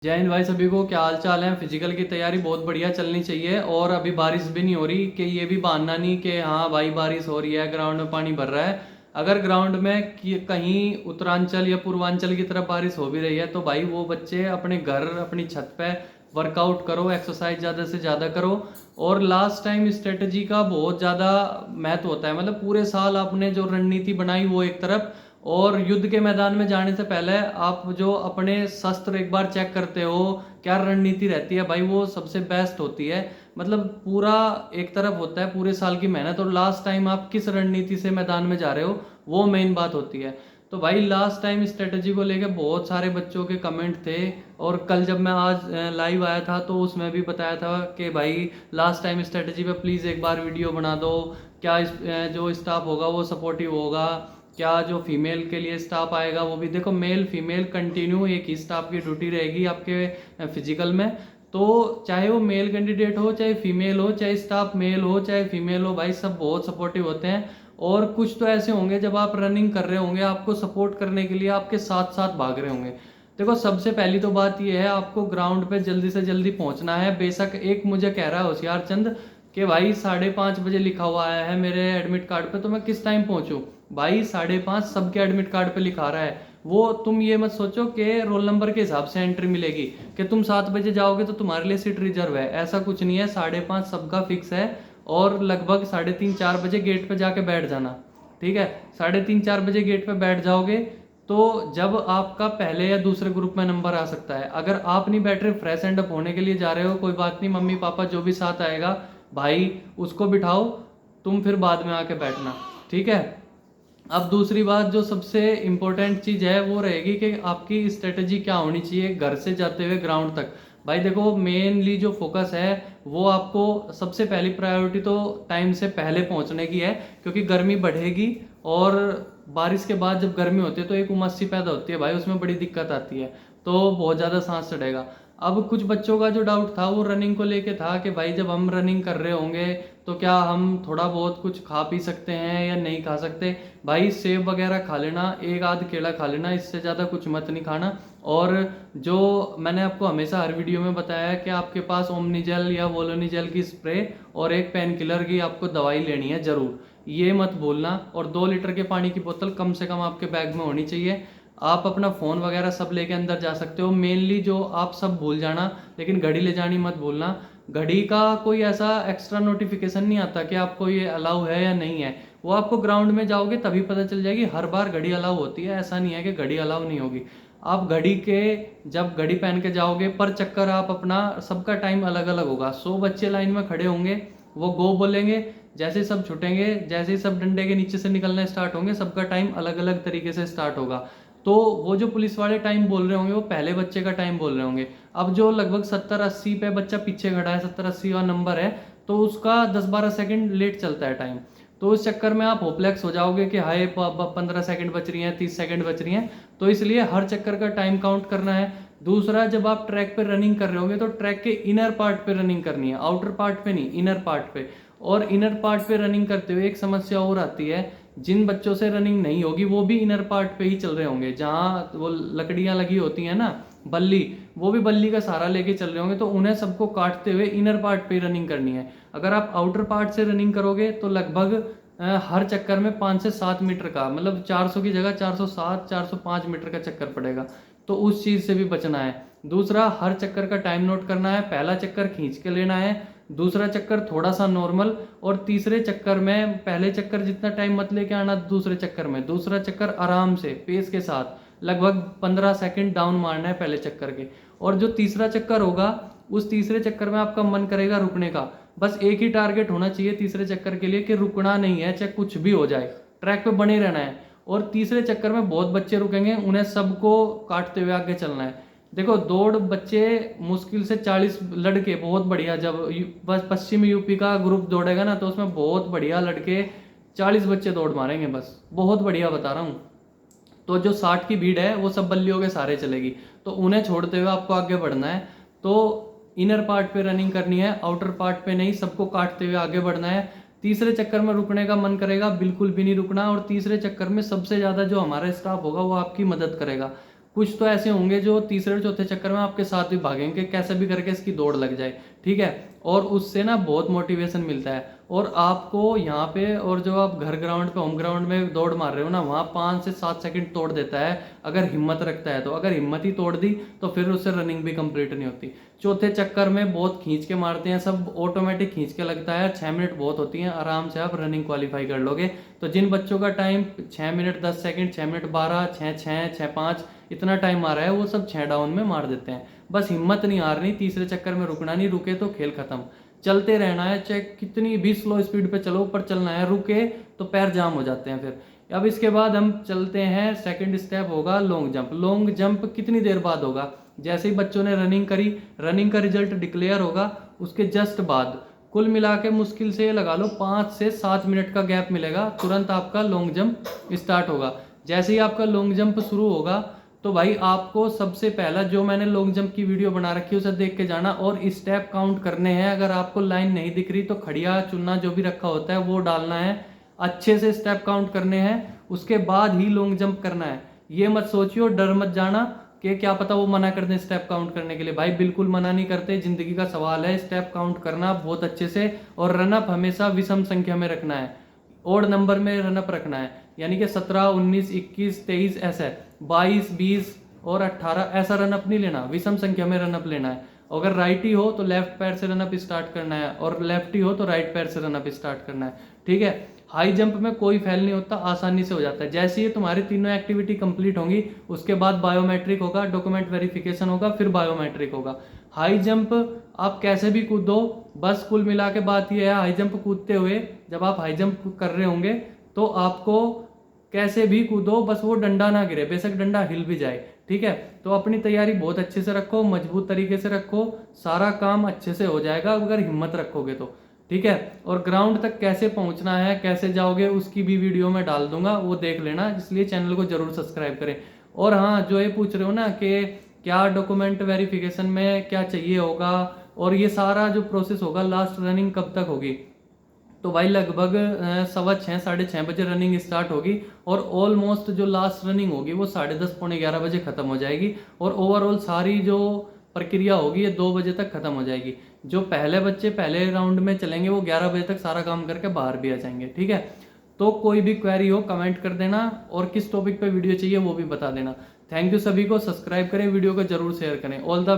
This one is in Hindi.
जय हिंद भाई सभी को। क्या हाल चाल है। फिजिकल की तैयारी बहुत बढ़िया चलनी चाहिए और अभी बारिश भी नहीं हो रही कि ये भी बहाना नहीं कि हाँ भाई बारिश हो रही है ग्राउंड में पानी भर रहा है। अगर ग्राउंड में कहीं उत्तरांचल या पूर्वांचल की तरफ बारिश हो भी रही है तो भाई वो बच्चे अपने घर अपनी छत पे वर्कआउट करो, एक्सरसाइज ज़्यादा से ज़्यादा करो। और लास्ट टाइम स्ट्रेटजी का बहुत ज़्यादा महत्व होता है। मतलब पूरे साल आपने जो रणनीति बनाई वो एक तरफ, और युद्ध के मैदान में जाने से पहले आप जो अपने शस्त्र एक बार चेक करते हो क्या रणनीति रहती है भाई, वो सबसे बेस्ट होती है। मतलब पूरा एक तरफ होता है पूरे साल की मेहनत, और लास्ट टाइम आप किस रणनीति से मैदान में जा रहे हो वो मेन बात होती है। तो भाई लास्ट टाइम स्ट्रेटजी को लेकर बहुत सारे बच्चों के कमेंट थे, और कल जब मैं आज लाइव आया था तो उसमें भी बताया था कि भाई लास्ट टाइम स्ट्रेटजी पे प्लीज़ एक बार वीडियो बना दो। क्या जो स्टाफ होगा वो सपोर्टिव होगा, क्या जो फीमेल के लिए स्टाफ आएगा वो भी। देखो मेल फीमेल कंटिन्यू एक ही स्टाफ की ड्यूटी रहेगी आपके फिजिकल में। तो चाहे वो मेल कैंडिडेट हो चाहे फीमेल हो, चाहे स्टाफ मेल हो चाहे फीमेल हो, भाई सब बहुत सपोर्टिव होते हैं। और कुछ तो ऐसे होंगे जब आप रनिंग कर रहे होंगे आपको सपोर्ट करने के लिए आपके साथ साथ भाग रहे होंगे। देखो सबसे पहली तो बात यह है आपको ग्राउंड पे जल्दी से जल्दी पहुंचना है। बेशक एक मुझे कह रहा है होशियार चंद कि भाई 5:30 बजे लिखा हुआ आया है मेरे एडमिट कार्ड पे, तो मैं किस टाइम पहुंचूं। भाई 5:30 सबके एडमिट कार्ड पे लिखा रहा है। वो तुम ये मत सोचो कि रोल नंबर के हिसाब से एंट्री मिलेगी कि तुम 7 बजे जाओगे तो तुम्हारे लिए सीट रिजर्व है, ऐसा कुछ नहीं है। 5:30 सबका फिक्स है, और लगभग 3:30-4 बजे गेट पे जाके बैठ जाना। ठीक है, 3:30-4 बजे गेट पे बैठ जाओगे तो जब आपका पहले या दूसरे ग्रुप में नंबर आ सकता है। अगर आप नहीं बैठ रहे, फ्रेश एंड अप होने के लिए जा रहे हो, कोई बात नहीं, मम्मी पापा जो भी साथ आएगा भाई उसको बिठाओ, तुम फिर बाद में आके बैठना। ठीक है। अब दूसरी बात जो सबसे इम्पोर्टेंट चीज़ है वो रहेगी कि आपकी स्ट्रेटजी क्या होनी चाहिए घर से जाते हुए ग्राउंड तक। भाई देखो मेनली जो फोकस है वो आपको सबसे पहली प्रायोरिटी तो टाइम से पहले पहुंचने की है, क्योंकि गर्मी बढ़ेगी और बारिश के बाद जब गर्मी होती है तो एक उमस सी पैदा होती है भाई, उसमें बड़ी दिक्कत आती है, तो बहुत ज़्यादा सांस चढ़ेगा। अब कुछ बच्चों का जो डाउट था वो रनिंग को लेके था कि भाई जब हम रनिंग कर रहे होंगे तो क्या हम थोड़ा बहुत कुछ खा पी सकते हैं या नहीं खा सकते। भाई सेब वगैरह खा लेना, एक आध केला खा लेना, इससे ज़्यादा कुछ मत नहीं खाना। और जो मैंने आपको हमेशा हर वीडियो में बताया है कि आपके पास ओमनीजेल या वोलोनीजेल की स्प्रे और एक पेन किलर की आपको दवाई लेनी है ज़रूर, ये मत भूलना। और 2 लीटर के पानी की बोतल कम से कम आपके बैग में होनी चाहिए। आप अपना फ़ोन वगैरह सब लेके अंदर जा सकते हो, मेनली जो आप सब भूल जाना, लेकिन घड़ी ले जानी मत भूलना। घड़ी का कोई ऐसा एक्स्ट्रा नोटिफिकेशन नहीं आता कि आपको ये अलाउ है या नहीं है, वो आपको ग्राउंड में जाओगे तभी पता चल जाएगी। हर बार घड़ी अलाउ होती है, ऐसा नहीं है कि घड़ी अलाउ नहीं होगी। आप घड़ी के जब घड़ी पहन के जाओगे पर चक्कर आप अपना सबका टाइम अलग अलग होगा। 100 बच्चे लाइन में खड़े होंगे, वो गो बोलेंगे, जैसे ही सब छुटेंगे, जैसे ही सब डंडे के नीचे से निकलना स्टार्ट होंगे, सबका टाइम अलग अलग तरीके से स्टार्ट होगा। तो वो जो पुलिस वाले टाइम बोल रहे होंगे वो पहले बच्चे का टाइम बोल रहे होंगे। अब जो लगभग 70-80 पे बच्चा पीछे खड़ा है, 70-80 का नंबर है, तो उसका 10-12 सेकंड लेट चलता है टाइम। तो उस चक्कर में आप होपलेक्स हो जाओगे कि हाय 15 सेकंड बच रही हैं, 30 सेकंड बच रही हैं। तो इसलिए हर चक्कर का टाइम काउंट करना है। दूसरा, जब आप ट्रैक पे रनिंग कर रहे होंगे तो ट्रैक के इनर पार्ट पे रनिंग करनी है, आउटर पार्ट पे नहीं, इनर पार्ट पे। और इनर पार्ट पे रनिंग करते हुए एक समस्या और आती है, जिन बच्चों से रनिंग नहीं होगी वो भी इनर पार्ट पे ही चल रहे होंगे, जहाँ वो लकड़ियाँ लगी होती हैं ना, बल्ली, वो भी बल्ली का सहारा लेके चल रहे होंगे, तो उन्हें सबको काटते हुए इनर पार्ट पे ही रनिंग करनी है। अगर आप आउटर पार्ट से रनिंग करोगे तो लगभग हर चक्कर में 5 से 7 मीटर का, मतलब 400 की जगह 407 405 मीटर का चक्कर पड़ेगा, तो उस चीज़ से भी बचना है। दूसरा, हर चक्कर का टाइम नोट करना है। पहला चक्कर खींच के लेना है, दूसरा चक्कर थोड़ा सा नॉर्मल, और तीसरे चक्कर में पहले चक्कर जितना टाइम मत लेके आना, दूसरे चक्कर में दूसरा चक्कर आराम से पेस के साथ लगभग 15 सेकंड डाउन मारना है पहले चक्कर के। और जो तीसरा चक्कर होगा उस तीसरे चक्कर में आपका मन करेगा रुकने का। बस एक ही टारगेट होना चाहिए तीसरे चक्कर के लिए कि रुकना नहीं है, चाहे कुछ भी हो जाए, ट्रैक पे बने रहना है। और तीसरे चक्कर में बहुत बच्चे रुकेंगे, उन्हें सबको काटते हुए आगे चलना है। देखो दौड़ बच्चे मुश्किल से 40 लड़के, बहुत बढ़िया, जब बस पश्चिमी यूपी का ग्रुप दौड़ेगा ना तो उसमें बहुत बढ़िया लड़के 40 बच्चे दौड़ मारेंगे, बस बहुत बढ़िया बता रहा हूँ। तो जो 60 की भीड़ है वो सब बल्लियों के सारे चलेगी, तो उन्हें छोड़ते हुए आपको आगे बढ़ना है। तो इनर पार्ट पे रनिंग करनी है, आउटर पार्ट पे नहीं, सबको काटते हुए आगे बढ़ना है। तीसरे चक्कर में रुकने का मन करेगा बिल्कुल भी नहीं रुकना, और तीसरे चक्कर में सबसे ज़्यादा जो हमारा स्टाफ होगा वो आपकी मदद करेगा। कुछ तो ऐसे होंगे जो तीसरे और चौथे चक्कर में आपके साथ भी भागेंगे, कैसे भी करके इसकी दौड़ लग जाए, ठीक है। और उससे ना बहुत मोटिवेशन मिलता है। और आपको यहाँ पे, और जो आप घर ग्राउंड पे, होम ग्राउंड में दौड़ मार रहे हो ना, वहाँ 5 से 7 सेकंड तोड़ देता है अगर हिम्मत रखता है तो। अगर हिम्मत ही तोड़ दी तो फिर उससे रनिंग भी कंप्लीट नहीं होती। चौथे चक्कर में बहुत खींच के मारते हैं सब, ऑटोमेटिक खींच के लगता है। 6 मिनट बहुत होती हैं, आराम से आप रनिंग क्वालिफाई कर लोगे। तो जिन बच्चों का टाइम 6 मिनट 10 सेकंड, 6 मिनट 12, 6 6 6 5 इतना टाइम आ रहा है, वो सब 6 डाउन में मार देते हैं। बस हिम्मत नहीं हारनी, तीसरे चक्कर में रुकना नहीं, रुके तो खेल खत्म। चलते रहना है, चाहे कितनी भी स्लो स्पीड पे चलो, पर चलना है। रुके तो पैर जाम हो जाते हैं फिर। अब इसके बाद हम चलते हैं, सेकंड स्टेप होगा लॉन्ग जंप। लॉन्ग जंप कितनी देर बाद होगा? जैसे ही बच्चों ने रनिंग करी, रनिंग का रिजल्ट डिक्लेयर होगा उसके जस्ट बाद, कुल मिला के मुश्किल से लगा लो 5 से 7 मिनट का गैप मिलेगा, तुरंत आपका लॉन्ग जंप स्टार्ट होगा। जैसे ही आपका लॉन्ग जंप शुरू होगा तो भाई आपको सबसे पहला, जो मैंने लॉन्ग जंप की वीडियो बना रखी है उसे देख के जाना और स्टेप काउंट करने हैं। अगर आपको लाइन नहीं दिख रही तो खड़िया चुनना जो भी रखा होता है वो डालना है, अच्छे से स्टेप काउंट करने हैं, उसके बाद ही लॉन्ग जंप करना है। ये मत सोचियो, डर मत जाना कि क्या पता वो मना कर दें स्टेप काउंट करने के लिए। भाई बिल्कुल मना नहीं करते, जिंदगी का सवाल है, स्टेप काउंट करना बहुत अच्छे से। और रनअप हमेशा विषम संख्या में रखना है, ओड नंबर में रनअप रखना है, यानी कि 17, 19, 21, 23 ऐसा है, 22, 20 और 18 ऐसा रनअप नहीं लेना, विषम संख्या में रनअप लेना है। अगर राइटी हो तो लेफ्ट पैर से रनअप स्टार्ट करना है, और लेफ्टी हो तो राइट पैर से रनअप स्टार्ट करना है, ठीक है। हाई जंप में कोई फेल नहीं होता, आसानी से हो जाता है। जैसे ही तुम्हारी तीनों एक्टिविटी कंप्लीट होंगी उसके बाद बायोमेट्रिक होगा, डॉक्यूमेंट वेरिफिकेशन होगा, फिर बायोमेट्रिक होगा। हाई जंप आप कैसे भी कूदो, बस कुल मिला के बात यह है, हाई जंप कूदते हुए, जब आप हाई जंप कर रहे होंगे तो आपको कैसे भी कूदो, बस वो डंडा ना गिरे, बेशक डंडा हिल भी जाए, ठीक है। तो अपनी तैयारी बहुत अच्छे से रखो, मजबूत तरीके से रखो, सारा काम अच्छे से हो जाएगा अगर हिम्मत रखोगे तो, ठीक है। और ग्राउंड तक कैसे पहुंचना है, कैसे जाओगे, उसकी भी वीडियो में डाल दूंगा, वो देख लेना, इसलिए चैनल को जरूर सब्सक्राइब करें। और हाँ, जो ये पूछ रहे हो ना कि क्या डॉक्यूमेंट वेरिफिकेशन में क्या चाहिए होगा, और ये सारा जो प्रोसेस होगा, लास्ट रनिंग कब तक होगी, तो भाई लगभग 6:15 6:30 बजे रनिंग स्टार्ट होगी, और ऑलमोस्ट जो लास्ट रनिंग होगी वो 10:30 पौने 11 बजे खत्म हो जाएगी, और ओवरऑल सारी जो प्रक्रिया होगी ये 2 बजे तक खत्म हो जाएगी। जो पहले बच्चे पहले राउंड में चलेंगे वो 11 बजे तक सारा काम करके बाहर भी आ जाएंगे, ठीक है। तो कोई भी क्वेरी हो कमेंट कर देना, और किस टॉपिक पे वीडियो चाहिए वो भी बता देना। थैंक यू सभी को, सब्सक्राइब करें, वीडियो को जरूर शेयर करें। All the